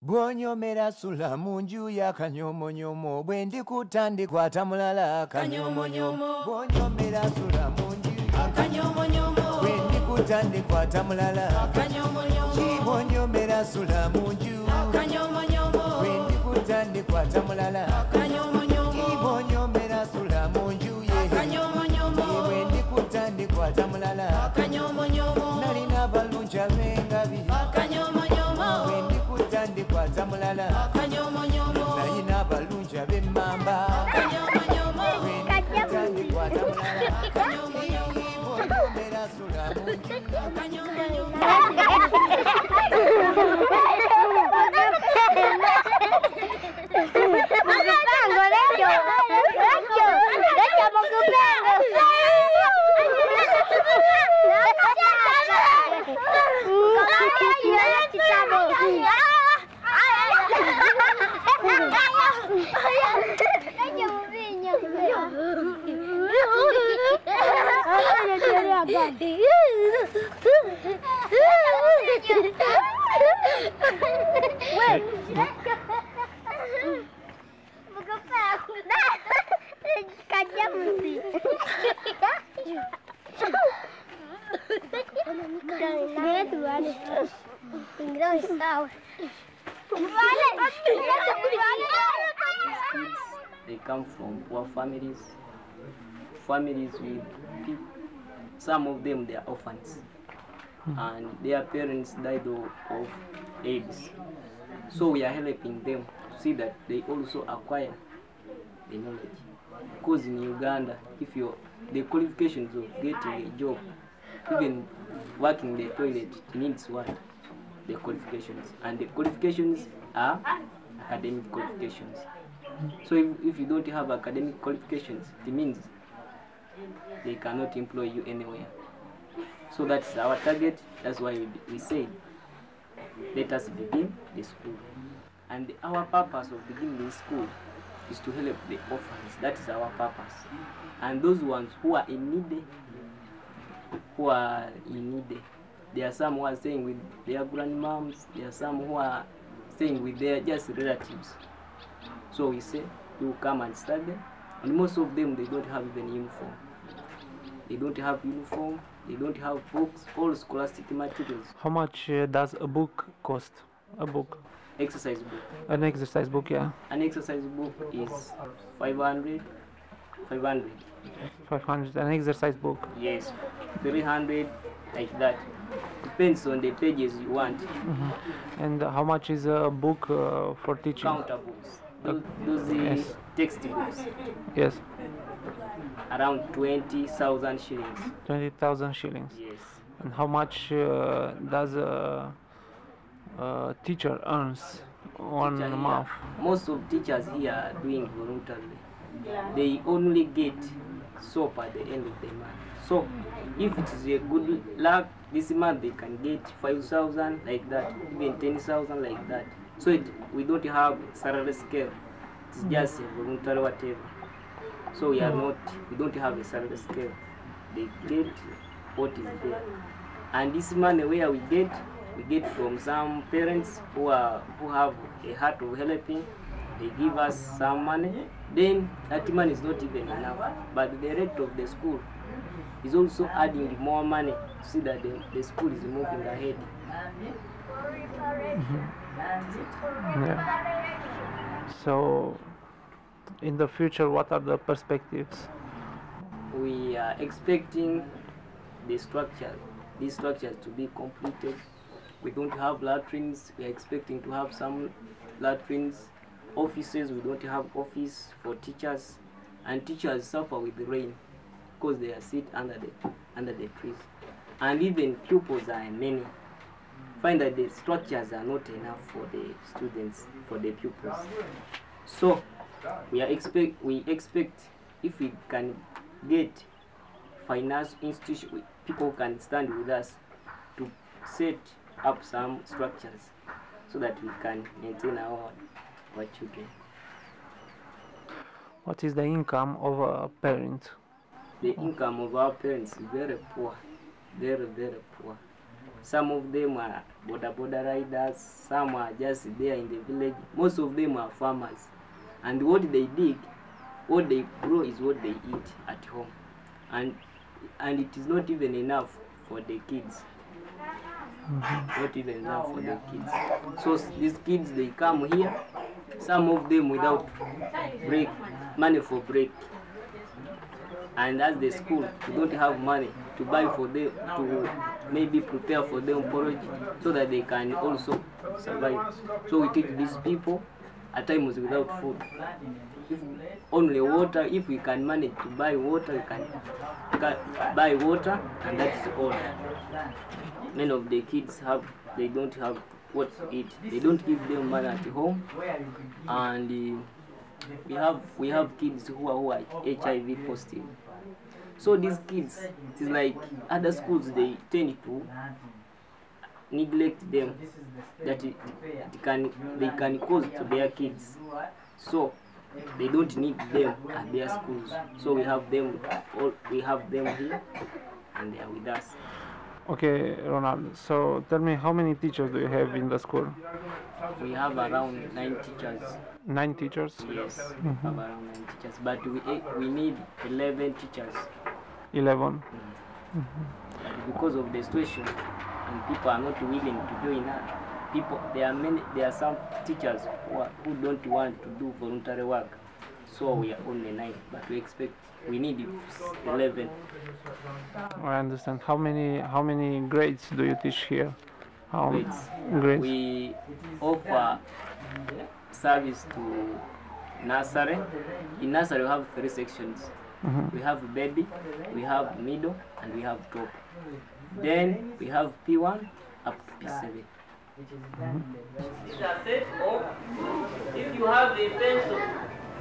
Bwonyomera sula munju ya kanyomonyomo bwe ndikutandikwa mulala kanyomonyomo bwonyomera sula munju ya kanyomonyomo bwe ndikutandikwa mulala kanyomonyomo bwonyomera sula munju kanyomonyomo bwe ndikutandikwa mulala kanyomonyomo bwonyomera sula munju ye kanyomonyomo bwe ndikutandikwa mulala kanyomonyomo nalina balunja bengabi kanyomonyomo bwe ndikutandikwa mulala kanyomonyomo nalina balunja bemmamba kanyomonyomo bwe ndikutandikwa mulala kanyomonyomo bwonyomera sula munju kanyomonyomo They come from poor families with people. Some of them they are orphans, and their parents died of AIDS. So we are helping them to see that they also acquire the knowledge. Because in Uganda, if the qualifications of getting a job, even working the toilet, it needs what? The qualifications. And the qualifications are academic qualifications. So if you don't have academic qualifications, it means they cannot employ you anywhere. So that's our target. That's why we say, let us begin the school. And our purpose of beginning the school is to help the orphans. That is our purpose. And those ones who are in need, there are some who are staying with their grandmoms, there are some who are staying with their just relatives. So we say, you come and study, and most of them, they don't have even uniform. They don't have uniform, they don't have books, all scholastic materials. How much does a book cost? A book? Exercise book. An exercise book, yeah. An exercise book is 500. 500, an exercise book? Yes, 300, like that. Depends on the pages you want. And how much is a book for teaching? Counter books. Those yes. Textbooks. Yes. Around 20,000 shillings. 20,000 shillings. Yes. And how much does a teacher earns on a month? Most of teachers here are doing voluntarily. They only get soap at the end of the month. So if it is a good luck, this month they can get 5,000 like that, even 10,000 like that. So we don't have salary scale. It's just a voluntary whatever. So we don't have a salary scale. They get what is there. And this money where we get from some parents who have a heart of helping. They give us some money. Then that money is not even enough. But the rate of the school is also adding more money to see that the school is moving ahead. Yeah. So, in the future, what are the perspectives? We are expecting these structures to be completed. We don't have latrines. We are expecting to have some latrines. Offices, we don't have office for teachers, and teachers suffer with the rain because they are sit under the trees. And even pupils are many. Find that the structures are not enough for the students, for the pupils. So we expect if we can get finance institution, people can stand with us to set up some structures so that we can maintain our children. What is the income of a parent? The income of our parents is very poor, very, very poor. Some of them are border riders, some are just there in the village. Most of them are farmers. And what they dig, what they grow is what they eat at home. And it is not even enough for the kids. Not even enough for the kids. So these kids, they come here, some of them without money for break. And as the school, we don't have money to buy for them, to maybe prepare for them porridge so that they can also survive. So we teach these people at times without food. If only water, if we can manage to buy water, we can buy water, and that's all. Many of the kids they don't have what to eat. They don't give them money at home, and we have kids who are HIV positive. So these kids, it is like other schools, they tend to neglect them, that they can cause to their kids. So they don't need them at their schools. So we have them here, and they are with us. Okay, Ronald, so tell me, how many teachers do you have in the school? We have around 9 teachers. 9 teachers? Yes, we have around 9 teachers, but we need 11 teachers. 11? Because of the situation, and people are not willing to join us. There are some teachers who don't want to do voluntary work. So we are only 9, but we need 11. I understand. How many grades do you teach here? Grades? We offer service to nursery. In nursery we have 3 sections. We have baby, we have middle, and we have top. Then we have P1 up to P7. These are set of, if you have the pencil,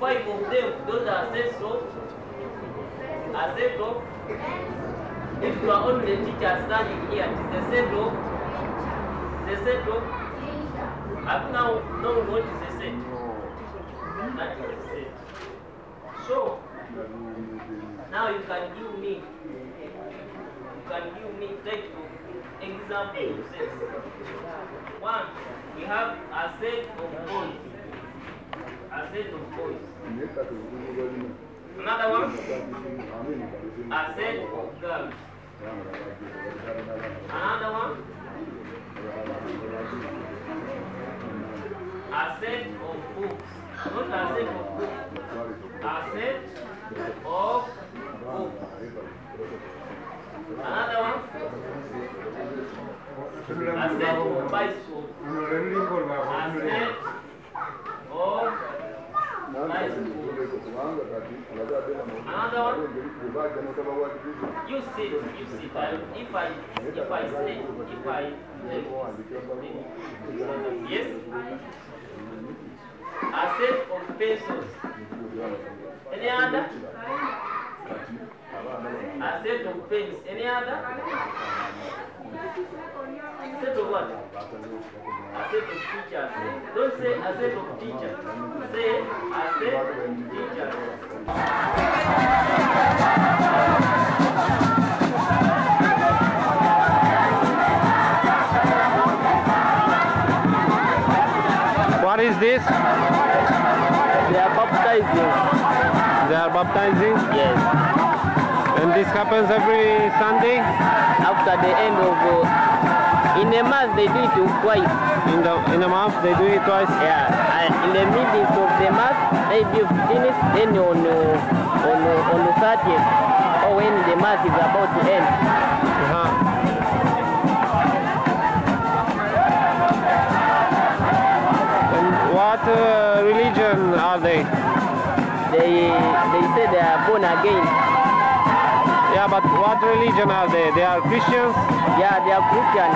5 of them, those are sets of, if you are only the teacher standing here, it is the set of, I've now known what is a set. That is a set. So, now you can give me type of example of sets. 1, we have a set of boys. Another one, a set of girls. Another one, a set of books. Not a set of books, a set of books. Another one, a set of bicycles. A set of bicycles. Another one, you sit. If I yes, a set of pencils. Any other? A set of pens. Any other? Set of what? A set of teachers. Don't say a set of teachers. Say a set of teachers. What is this? They are baptizing. They are baptizing? Yes. And this happens every Sunday? After the end of in a month they do it twice. In a month they do it twice? Yeah. And in the middle of the month maybe you finish, then on the 30th, or when the month is about to end. And what religion are they? They say they are born again. Yeah, but what religion are they? They are Christians? Yeah, they are Christian.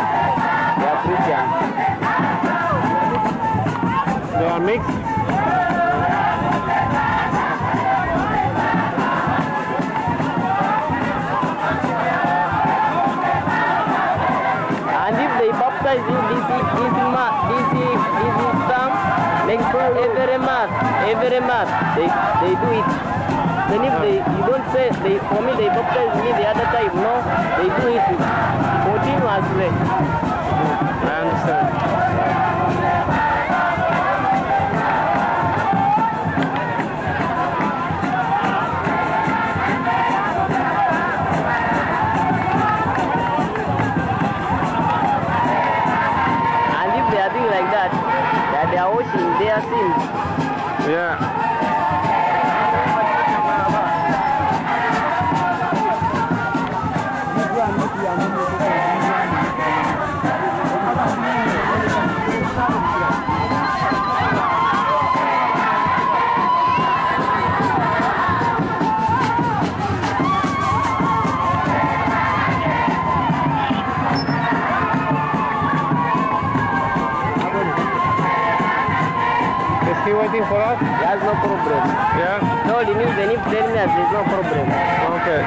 They are Christian. They are mixed? And if they baptize you this term, every month they do it. Then if you don't say for me they baptize me the other time, no, they do it continuously. I understand. And if they are doing like that, they are washing their sins. Yeah. Is he waiting for us? There's no problem. Yeah? No, even if 10 minutes, there's no problem. Okay.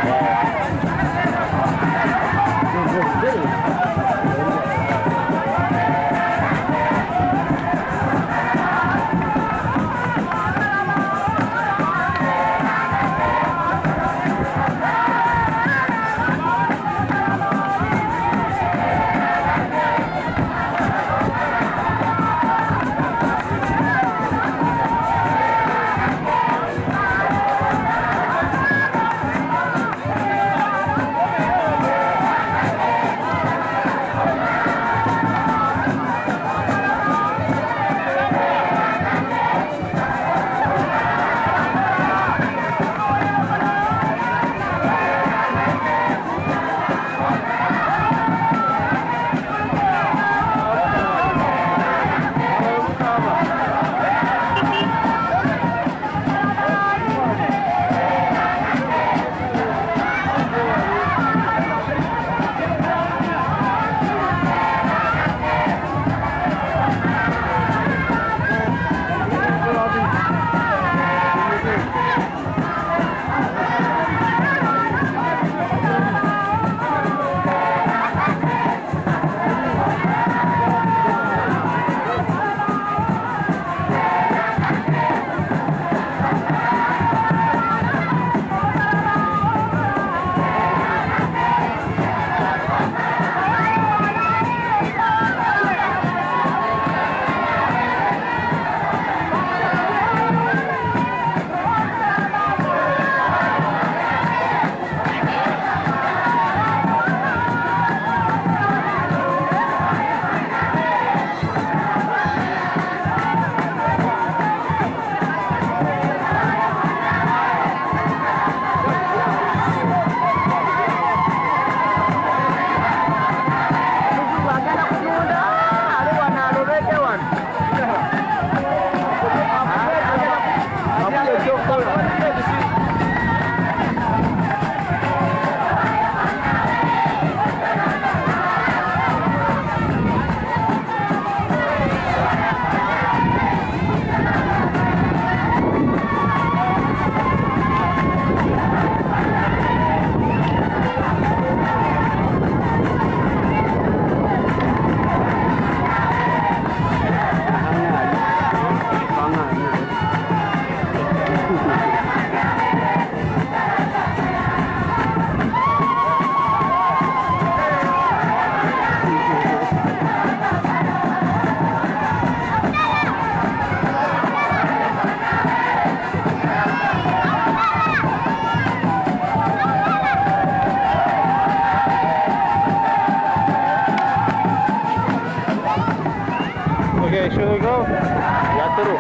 Okay, should we go? Yeah, through.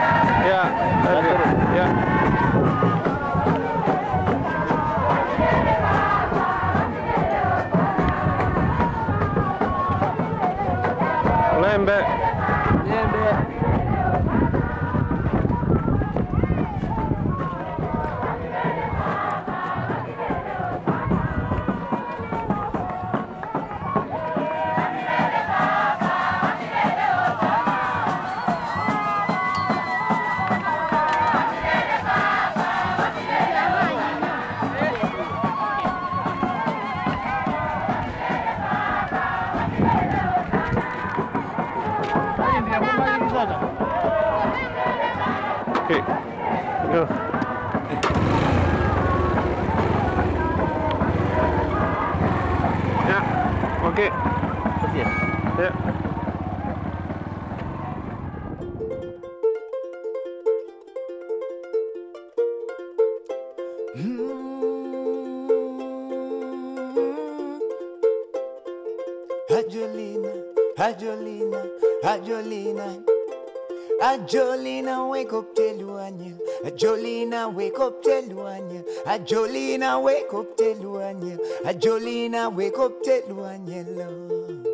Yeah, that's it. Yeah. Lembe. Ndio, Okay. Go. Yeah. Okay. Yeah. Ajolina, wake up, tell you Anya. Ajolina, wake up, tell you Anya. Ajolina, wake up, tell you Anya. Ajolina, wake up, tell you Anya, Lord.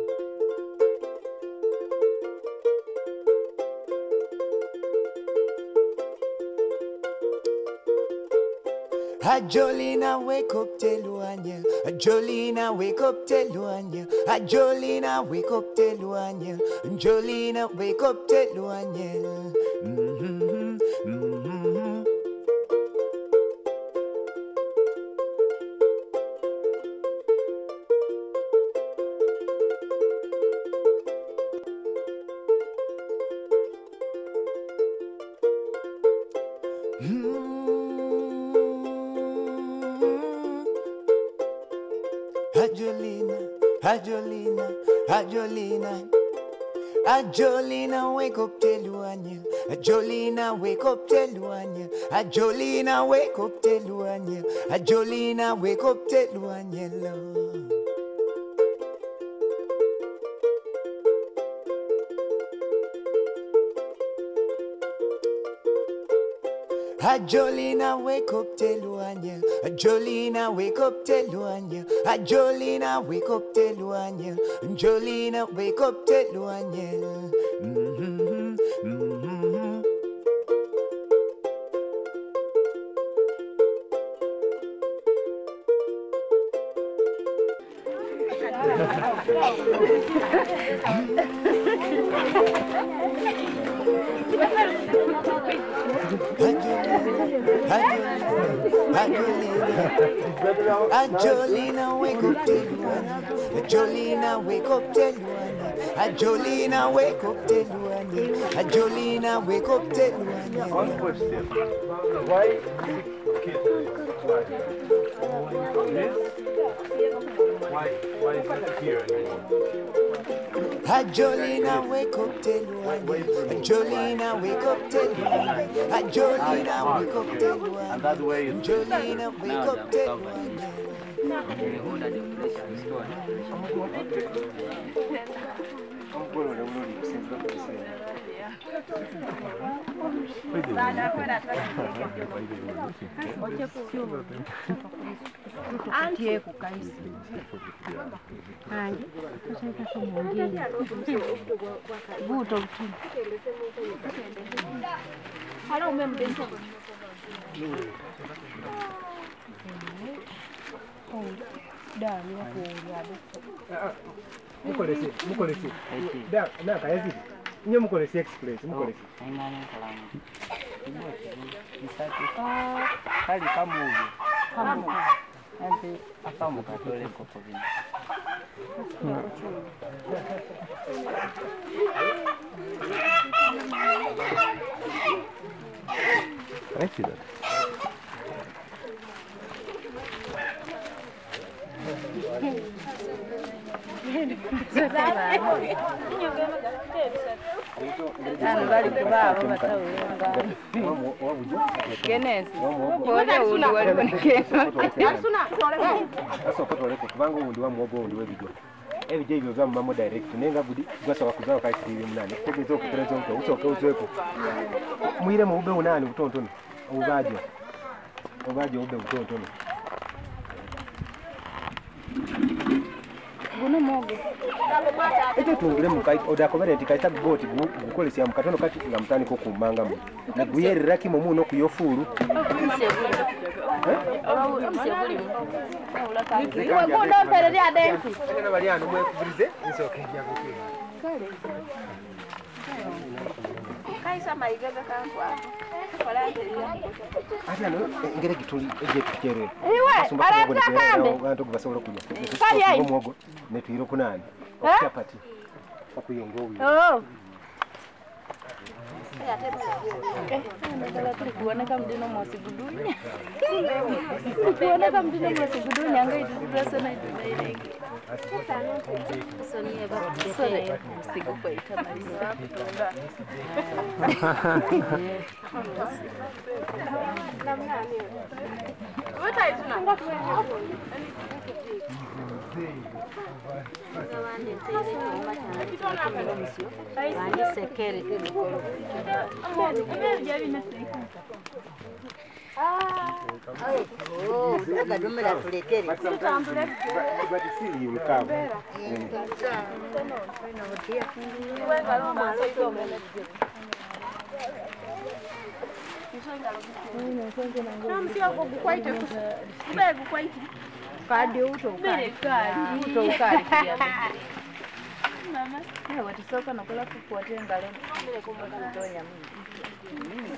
Ajolina, wake up, tell you Anya. Ajolina, wake up, tell you Anya. Ajolina, wake up, tell you Anya. Ajolina, wake up, tell you Anya. Ajolina, Ajolina, Ajolina. Ajolina, wake up, tell you Anya. Ajolina, wake up, tell you Anya. Ajolina, wake up, tell you Anya. Ajolina, wake up, tell you Anya, Lord. Ajolina, wake up, tell you Anya. Ajolina, wake up, tell you Anya. Ajolina, wake up, tell you Anya. Ajolina, wake up, tell you Anya. Ajolina, wake up, tell you Anya. Ajolina, wake up, tell you Anya. Ajolina, wake up, tell you Anya. Ajolina, wake up, tell you Anya. One question. Why Why is it here anymore? Ajolina, wake up, tell you Anya. Ajolina, wake up, tell you Anya. Ajolina, wake up, tell you Anya. And that way is Ajolina, wake up, tell you Anya. Mukolesi. Da kayazi. Nyo mukolesi express, mukolesi. Kali kamuvi. Ante afamu katole koko vini. I see that. Ebije byo mama direct nenga budi gwasa wakuzaho kaisiri munane tegezo kutereza mto usoke uzweko muire mu ube unani utontono ubaje ube utontono Guno mogo. Ete tungule mukai oda covenant kaita boti bukolesi ya mukatono kati nga mutani ko kumanga mu naguyerera kimo muno kuyofuru Iwe guno pere ya denki. Ene bali anu mwe kubirize isoke ya gukira Kale. Kaisa maigebe kankwa. ati ano ngere kituli eje tukere Iwe arata kambe. Bantu basobola kuja Kali ai. Muogo ne tuyiro kunani okutapati okuyongo uyu Oh. Kuoneka mdino mwasigudunya. Kuoneka mdino mwasigudunya angai tusidrasa na ile. Sonia bakutete siguko itamaliza. What is it? Kadi utokali. Mama, watisoka na kula kufuatia ngalo. Kutonya mimi.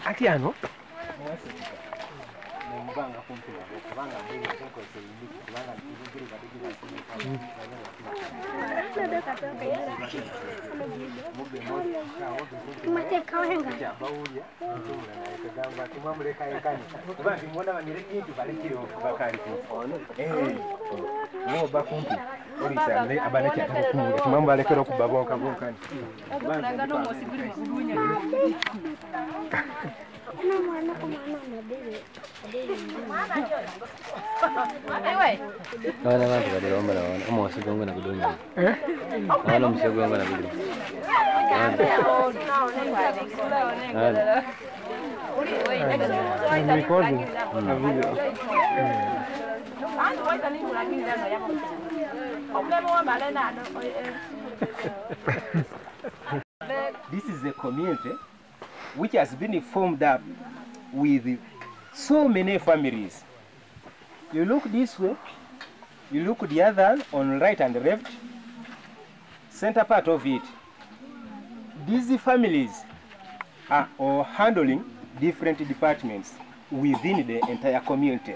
Ati ano? Naona watu waliomba na wana ama wasigonga na kudunya. Naona msigonga na kudunya. This is a community which has been formed up with so many families. You look this way, you look the other on right and left, center part of it. These families are all handling different departments within the entire community.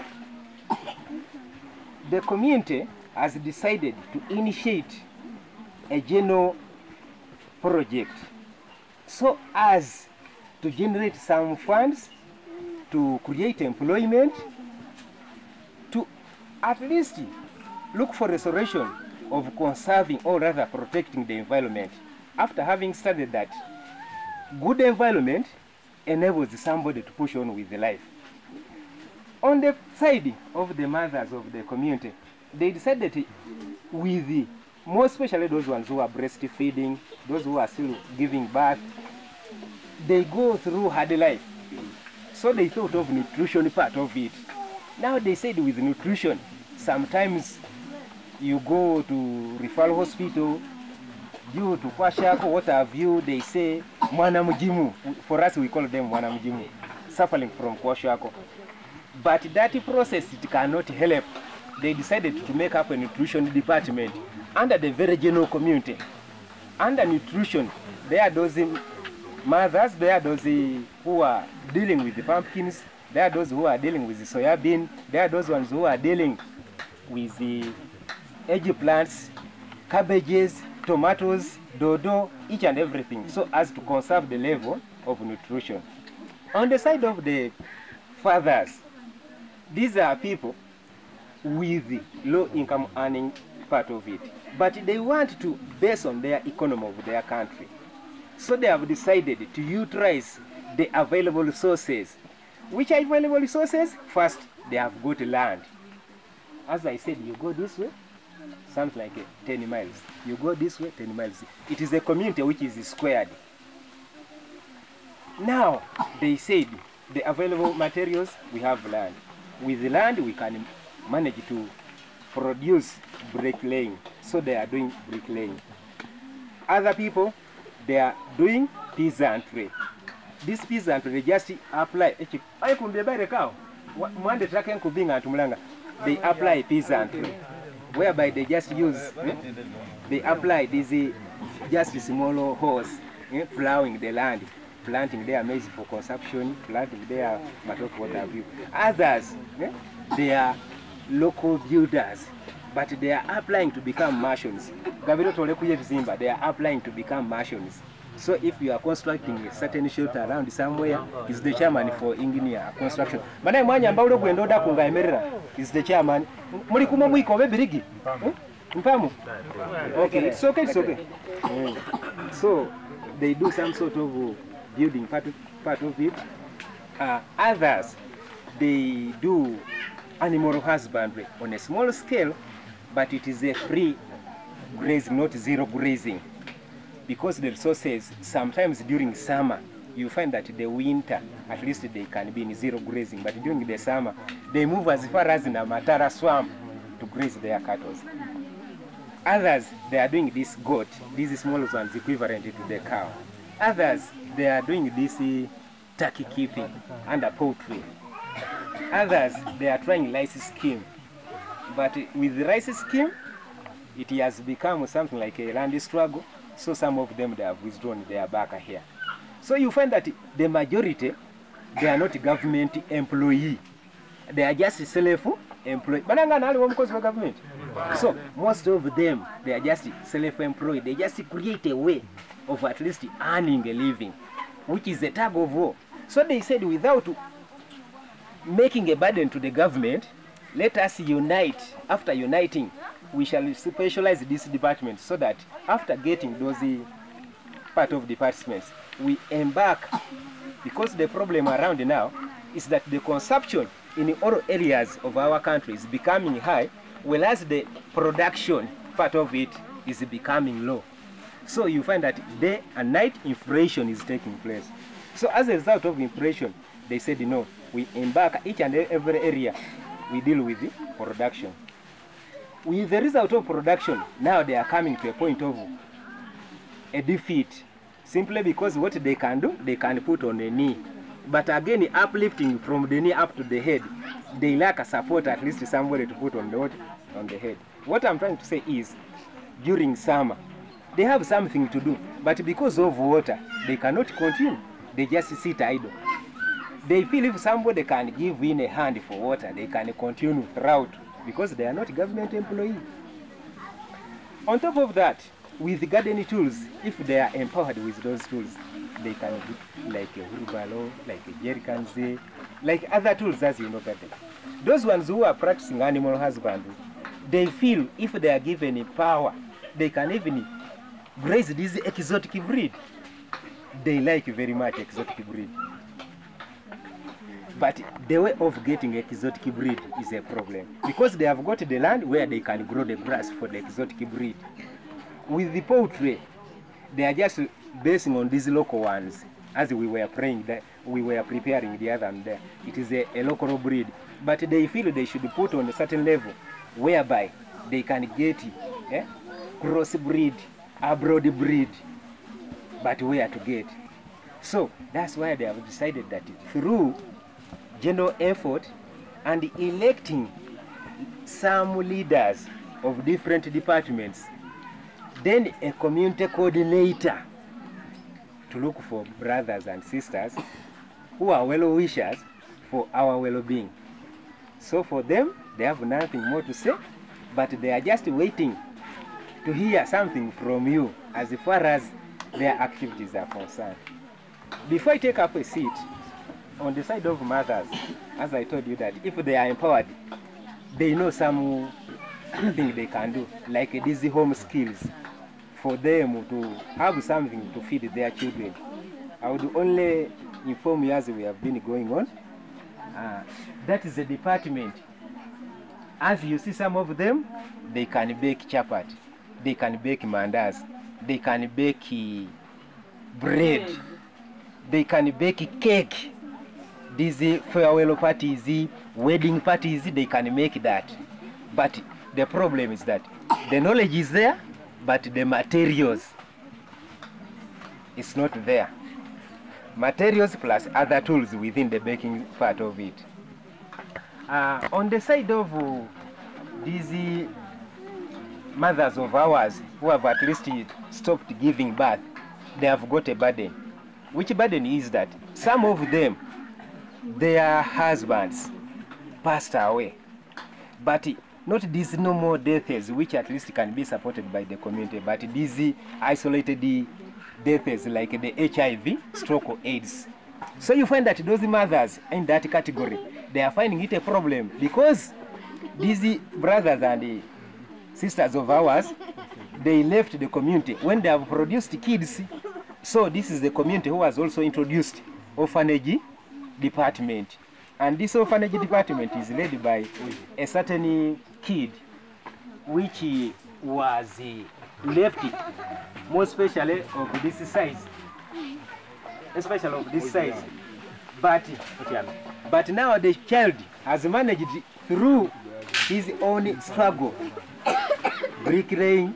The community has decided to initiate a general project so as to generate some funds to create employment, to at least look for restoration of conserving or rather protecting the environment. After having studied that, good environment enables somebody to push on with life. On the side of the mothers of the community, they decided with the, more especially those ones who are breastfeeding, those who are still giving birth, they go through hard life. So they thought of nutrition part of it. Now they said with nutrition, sometimes you go to referral hospital, due to kwashako, what have you, they say, mwana mujimu. For us, we call them mwana mujimu, suffering from kwashako. But that process, it cannot help. They decided to make up a nutrition department under the very general community. Under nutrition, there are those mothers, there are those who are dealing with the pumpkins, there are those who are dealing with the soybean, there are those ones who are dealing with the eggplants, cabbages, tomatoes, dodo, each and everything, so as to conserve the level of nutrition. On the side of the fathers, these are people with the low income earning part of it, but they want to base on their economy of their country. So they have decided to utilize the available resources. Which are available resources? First, they have got land. As I said, you go this way, something like 10 miles. You go this way, 10 miles. It is a community which is squared. Now, they said, the available materials, we have land. With the land, we can manage to produce bricklaying. So they are doing bricklaying. Other people, they are doing peasantry. This peasantry, they just apply. They apply peasantry, whereby they just use, they apply this just small hose, plowing the land. planting their maize for consumption, planting their matoke, what have you. Others, they are local builders, but they are applying to become Martians. They are applying to become Martians. So if you are constructing a certain shelter around somewhere, he's the chairman for engineer construction. Mana mwanya mbaulo kuendoda kungaemerera, he's the chairman. Muri kuma mwiko birigi. Mpamu? Okay, it's okay, it's okay. So they do some sort of building part of it. Others, they do animal husbandry on a small scale, but it is a free grazing, not zero grazing. Because the resources, sometimes during summer, you find that the winter, at least they can be in zero grazing, but during the summer, they move as far as in a Matara swamp to graze their cattle. Others, they are doing this goat, these small ones equivalent to the cow. Others, they are doing this turkey keeping under poultry. Others, they are trying rice scheme. But with the rice scheme, it has become something like a land struggle. So some of them, they have withdrawn their back here. So you find that the majority, they are not government employee. They are just self-employed. Government. So most of them, they are just self-employed. They just create a way of at least earning a living, which is a tug of war. So they said, without making a burden to the government, let us unite. After uniting, we shall specialize this department so that after getting those part of departments, we embark, because the problem around now is that the consumption in all areas of our country is becoming high, whereas the production part of it is becoming low. So you find that day and night inflation is taking place. So as a result of inflation, they said, no, we embark each and every area, we deal with the production. With the result of production, now they are coming to a point of a defeat, simply because what they can do, they can put on the knee. But again, uplifting from the knee up to the head, they lack a support, at least somebody to put on the head. What I'm trying to say is, during summer, they have something to do, but because of water, they cannot continue. They just sit idle. They feel if somebody can give in a hand for water, they can continue throughout, because they are not government employees. On top of that, with gardening tools, if they are empowered with those tools, they can do like a wheelbarrow, like a jerrycans, like other tools as you know gardening. Those ones who are practicing animal husbandry, they feel if they are given power, they can even graze this exotic breed. They like very much exotic breed. But the way of getting exotic breed is a problem, because they have got the land where they can grow the grass for the exotic breed. With the poultry, they are just basing on these local ones. As we were preparing the other day, it is a local breed. But they feel they should put on a certain level whereby they can get cross breed, abroad breed, but where to get. So that's why they have decided that through general effort and electing some leaders of different departments, then a community coordinator to look for brothers and sisters who are well-wishers for our well-being. So for them, they have nothing more to say, but they are just waiting to hear something from you as far as their activities are concerned. Before I take up a seat, on the side of mothers, as I told you that if they are empowered, they know something they can do, like these home skills, for them to have something to feed their children. I would only inform you as we have been going on. That is the department. As you see some of them, they can bake chapati, they can bake mandas, they can bake bread, they can bake cake. These farewell parties, wedding parties, they can make that. But the problem is that the knowledge is there, but the materials is not there. Materials plus other tools within the baking part of it. On the side of these mothers of ours who have at least stopped giving birth, they have got a burden. which burden is that some of them, their husbands passed away, but not these normal deaths which at least can be supported by the community, but these isolated deaths like the HIV, stroke or AIDS. So you find that those mothers in that category, they are finding it a problem because these brothers and sisters of ours, they left the community when they have produced kids. So this is the community who has also introduced orphanage department. And this orphanage department is led by a certain kid which was left, more especially of this size. Especially of this size. But now the child has managed through his own struggle, bricklaying,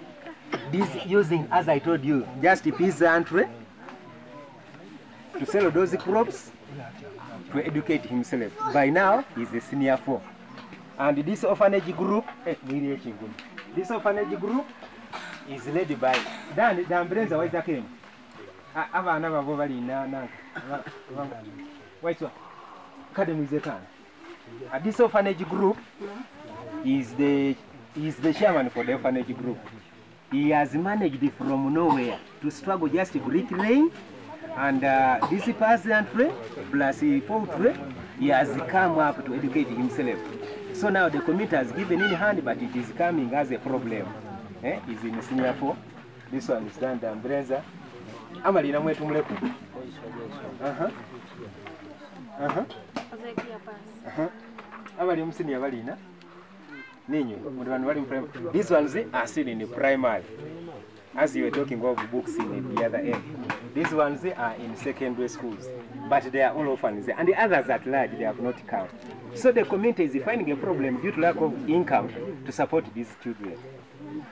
this using, as I told you, just peasantry to sell those crops, to educate himself. By now, he's a senior 4. And this orphanage group, is led by Dan Brenza. Why is that came? This orphanage group is the chairman for the orphanage group. He has managed from nowhere to struggle just bricklaying, and this peasantry plus poultry, he has come up to educate himself. So now the community has given in hand, but it is coming as a problem. He's in senior 4. This one is Dan Brenza. Amalina mwetu mleku. Abali musini abalina. Ninyo, mudwanu bali primary. These ones are still in the primary. As you were talking of books in the other end. These ones are in secondary schools. But they are all orphans. And the others at large, they have not come. So the community is finding a problem due to lack of income to support these children.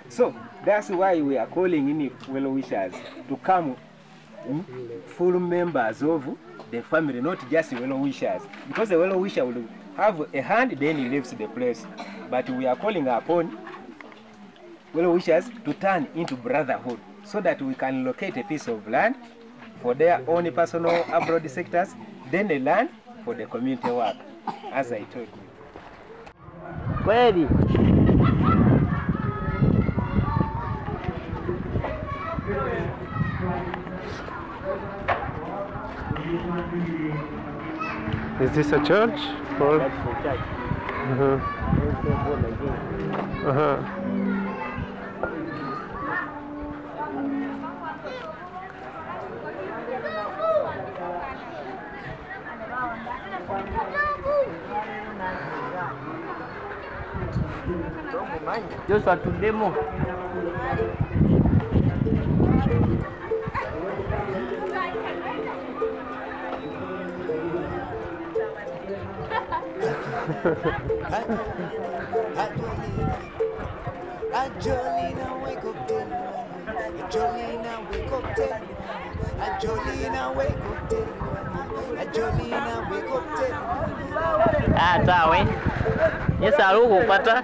So that's why we are calling in well-wishers to come full members of the family, not just well-wishers. Because the well-wisher will have a hand, then he leaves the place. But we are calling upon well-wishers to turn into brotherhood so that we can locate a piece of land for their own personal abroad sectors, then a land for the community work, as I told you. Kweli. Is this a church? Or? That's for church. Just to demo. Jolina, wake up, tell Jolina, wake up, tell Jolina, wake up, tell Jolina, wake up, tell. Ah, sawa. Yes, aluko pata.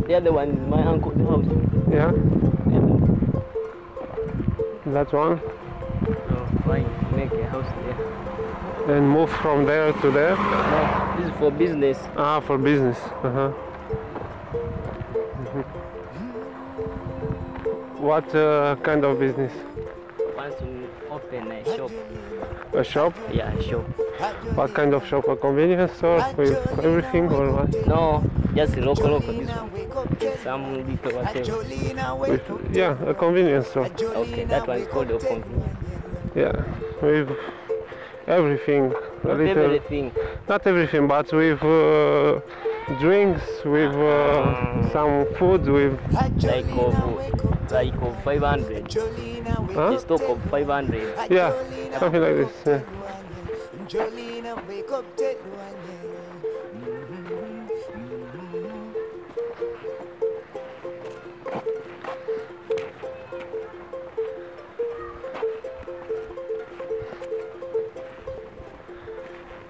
The other one is my uncle's house. Yeah? That one? So, fine, make a house there. And move from there to there? No, this is for business. Ah, for business. What kind of business? Wants to open a shop. A shop? Yeah, a shop. What kind of shop? A convenience store with everything or what? No, just local this one. Some little whatever. Yeah, a convenience store. Okay, that one is called a convenience. Yeah, with everything. Not everything. Not everything, but with drinks, with some food, with Like of 500. Huh? The stock of 500. Yeah, something like this. Yeah. Jolina, wake up, tell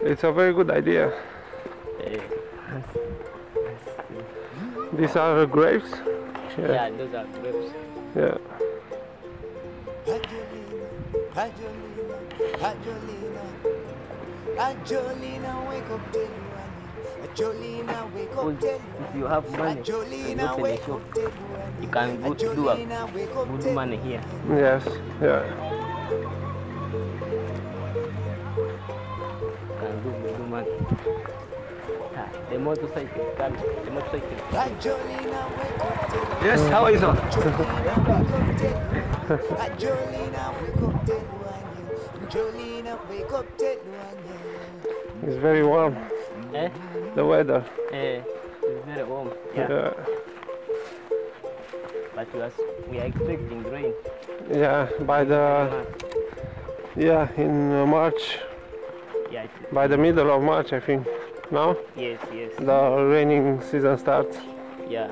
It's a very good idea. These are grapes? Yeah, those are grapes. Yeah. Wake up, Jolina, wake up, If you have money, you go to the shop. You can go to do a good money here. Yes, yeah. You can do good money. The motorcycle, the motorcycle. Yes, how are you, sir? It's very warm. Eh? The weather. It's very warm. Yeah. But we are expecting rain. Yeah, by the in March. Yeah. By the middle of March, I think. No? Yes. The raining season starts. Yeah.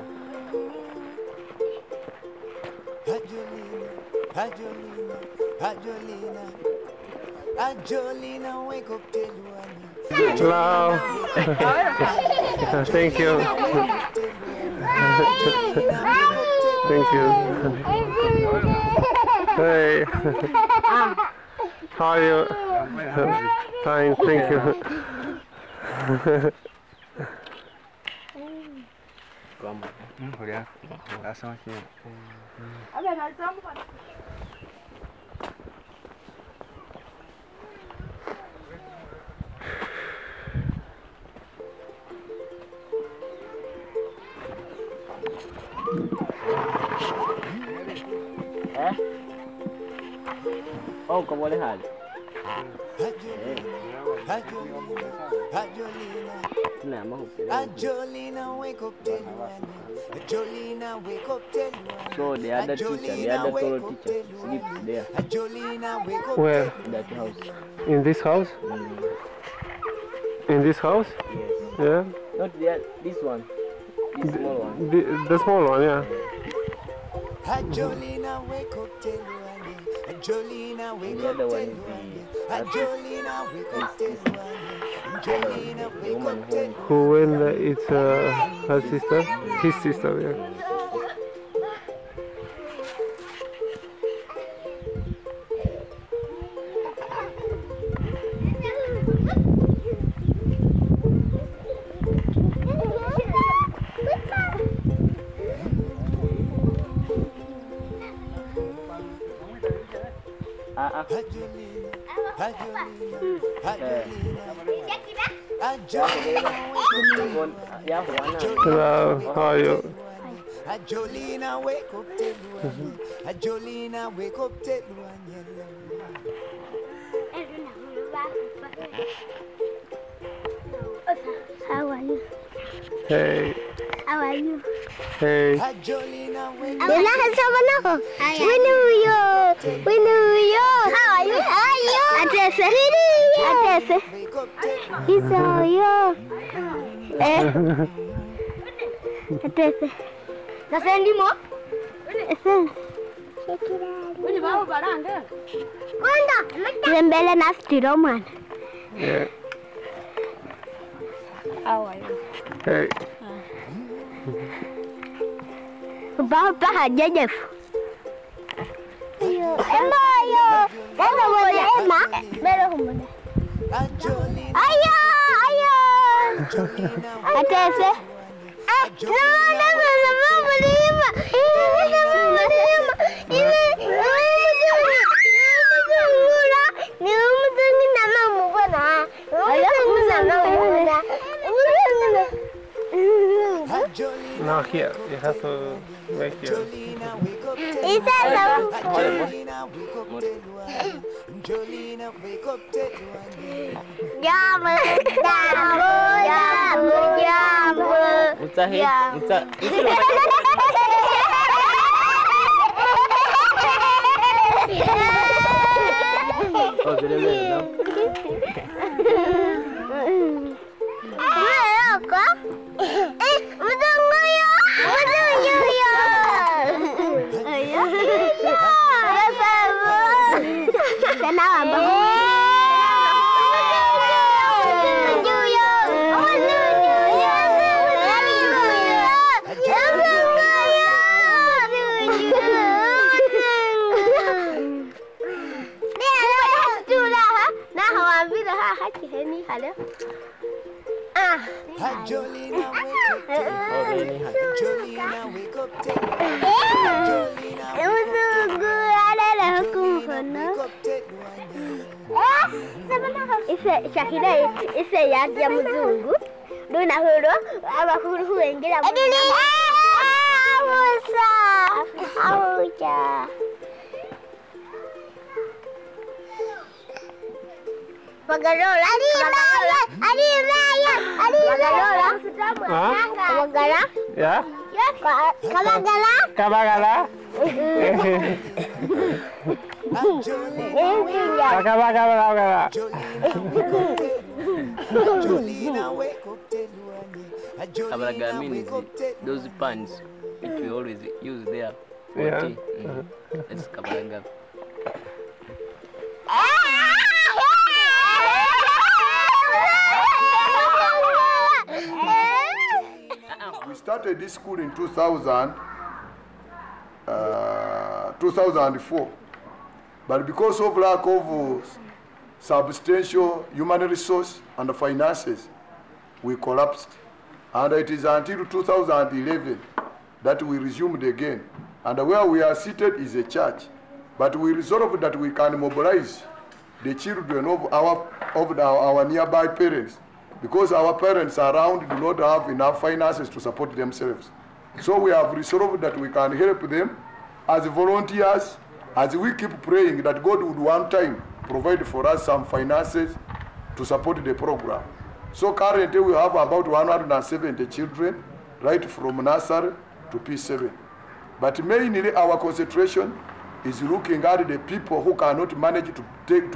Jolina, wake up, Hello. Thank you. Thank you. Hey. How are you? Fine, thank you. Oh, kau boleh hal. Nah, mau. So the other teacher, the other tall teacher sleeps there. Where? In that house. In this house? In this house? Yes. Yeah. Not the this one. This small one. The small one, yeah. Jolina, wake up, Jolina, wake The other up, one is Jolina, wake up, Jolina, wake up, Who when it's her sister? His sister, yeah. Hello, how are you? Jolina, wake up, Jolina, wake up, How are you? Hey. How are you? Hey. Jolina, wake How are you? Atese. Isa yo. Atese. Nasendi mo? Essence. Uni bawo baranga. Kwanda, Mbale na stiro man. Yeah. How are you? Hey. Baba hajajef. Emma yo. Dana wale Emma. Mero humuna. Ayo. Atese. Now here, you have to make here. haki heni hale. Jolina wake up Jolina wake up Mzungu alele hukuhono. Ise Shakira ise ya mzungu. Duna huro abakuru huengera mu. Awucha. Magarola. Kabagala. Yeah? Kabagala. Kabalaga means those pans which we always use there for tea. That's kabalaga. We started this school in 2004, but because of lack of substantial human resource and finances, we collapsed. And it is until 2011 that we resumed again. And where we are seated is a church. But we resolved that we can mobilize the children of our nearby parents, because our parents around do not have enough finances to support themselves. So we have resolved that we can help them as volunteers, as we keep praying that God would one time provide for us some finances to support the program. So currently we have about 170 children, right from nursery to P7. But mainly our concentration is looking at the people who cannot manage to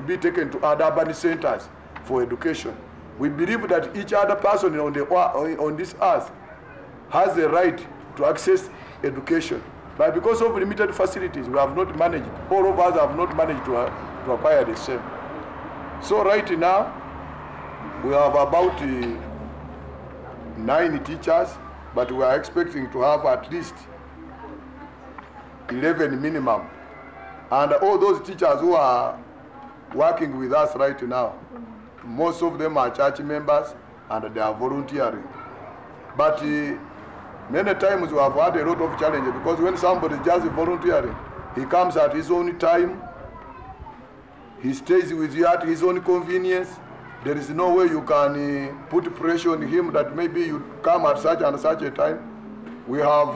be taken to other urban centers for education. We believe that each other person on this earth has the right to access education. But because of limited facilities, we have not managed, all of us have not managed to acquire the same. So right now, we have about 9 teachers, but we are expecting to have at least 11 minimum. And all those teachers who are working with us right now, most of them are church members and they are volunteering. But many times we have had a lot of challenges, because when somebody is just volunteering, he comes at his own time, he stays with you at his own convenience. There is no way you can put pressure on him that maybe you come at such and such a time. We have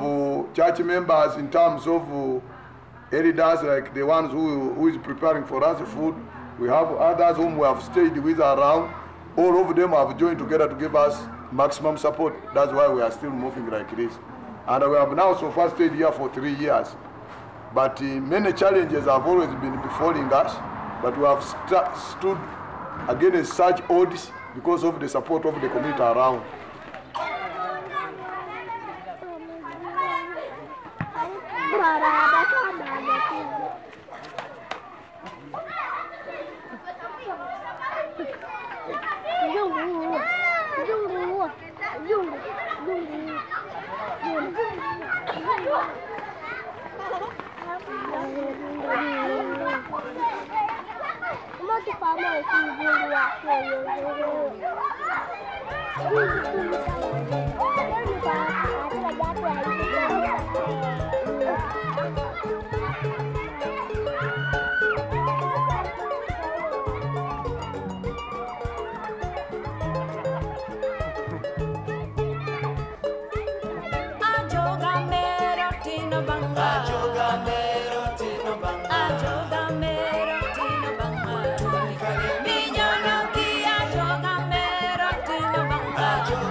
church members in terms of elders, like the ones who is preparing for us food. We have others whom we have stayed with around. All of them have joined together to give us maximum support. That's why we are still moving like this. And we have now so far stayed here for 3 years. But many challenges have always been befalling us, but we have stood against such odds because of the support of the community around.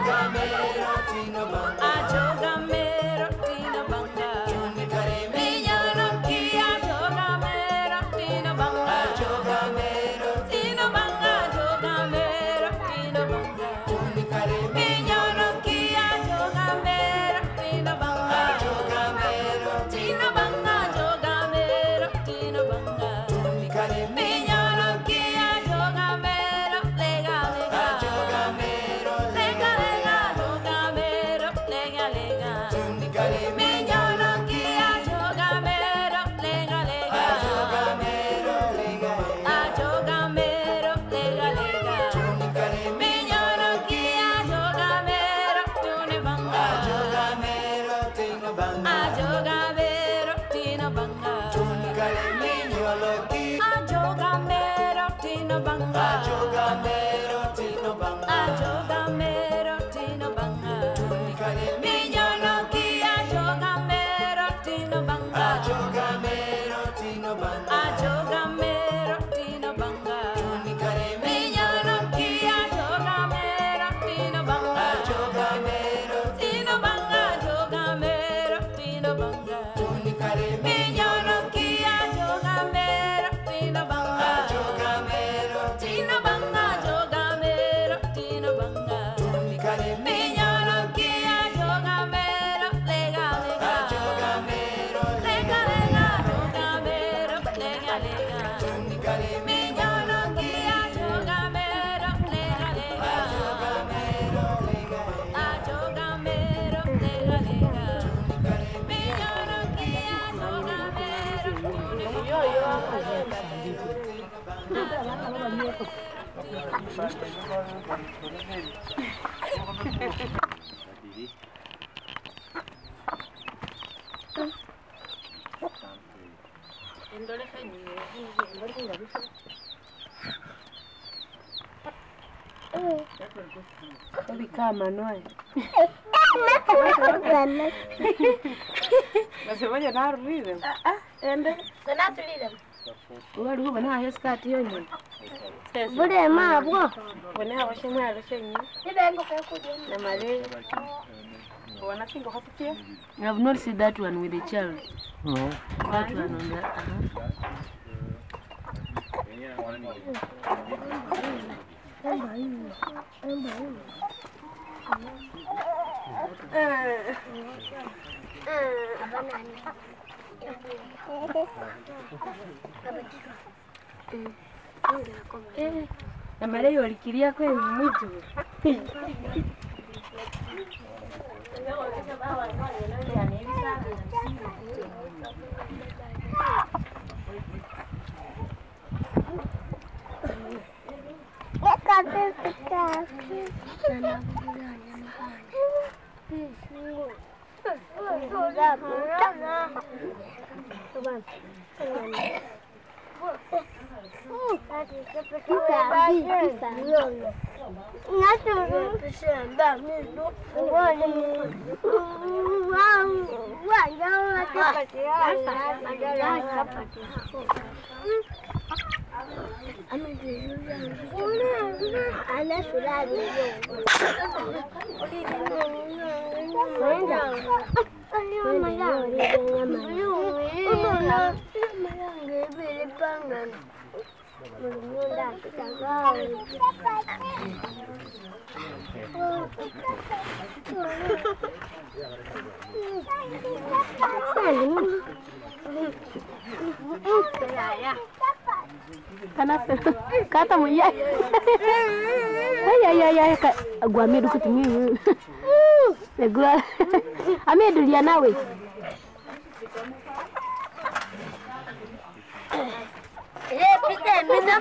Ajogamero Kama noe. Nasemaje na rhythm? Ende, sana tulile. Wali huwa na heskati yonye. Bure mabwo. Wana abashemwe abashenyi. Nibengo kuyakuje. Na male. Wana singo hafikia? I have not seen that one with the child. No. That one on the na male walikiria kwa mwitu. Kata mo ya. Ay agwa medu kutumi. Negua. Amedu dia nawe. Pita mina.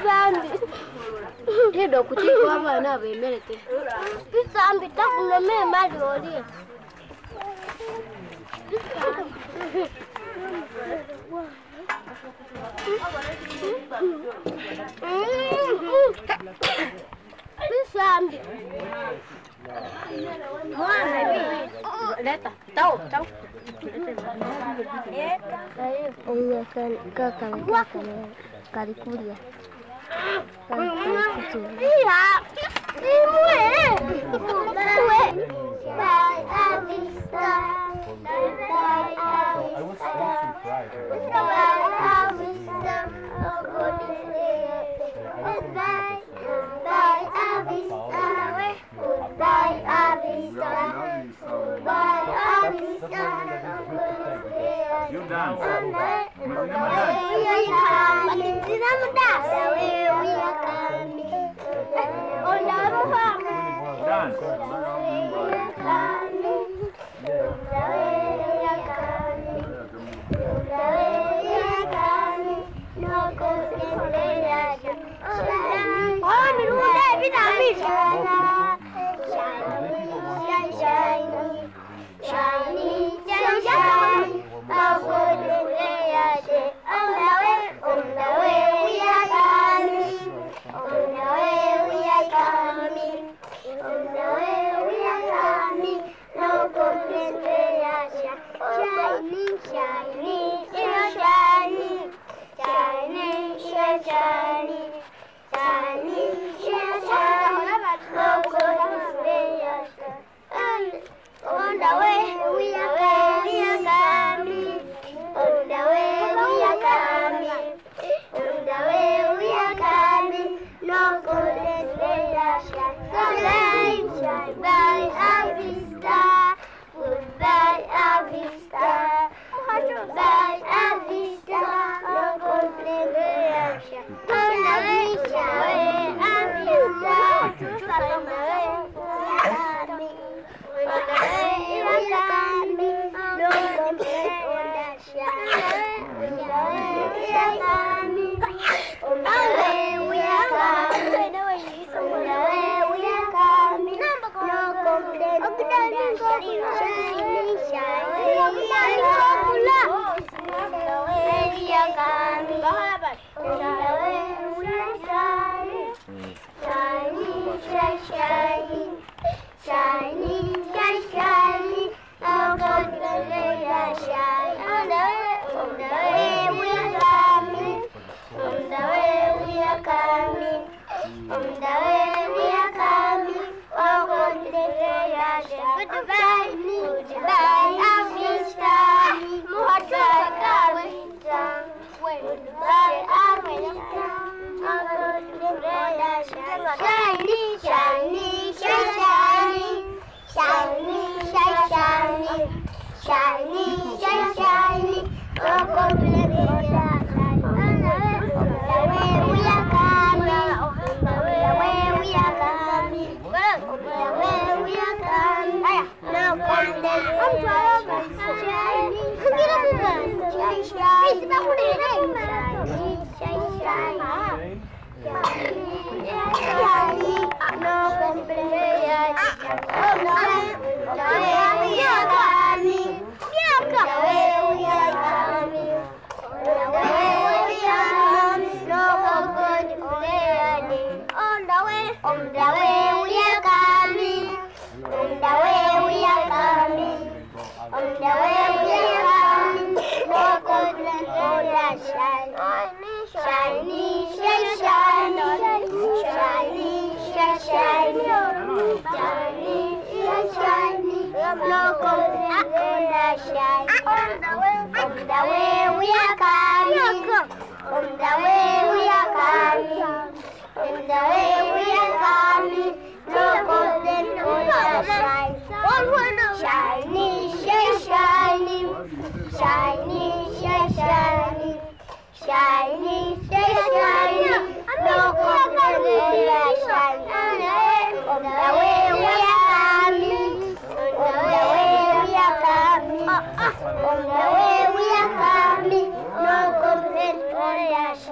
Zambi. Hedo kutiko hapa na bemelete. Zambi takuno me mali oli. Zambi. Leta, tau. Karikuria. Iya. You dance. Shining, shining, shining.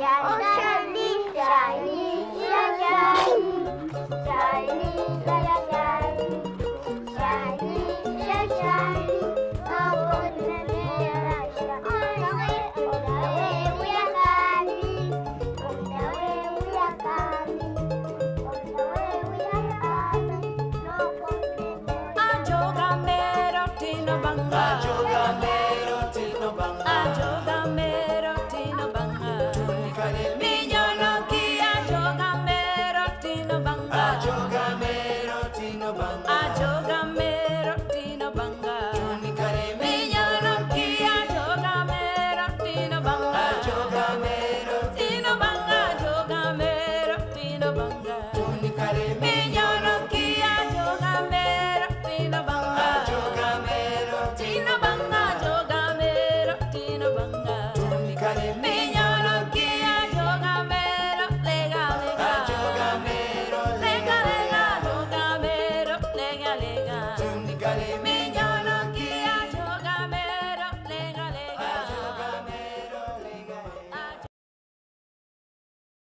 Shine.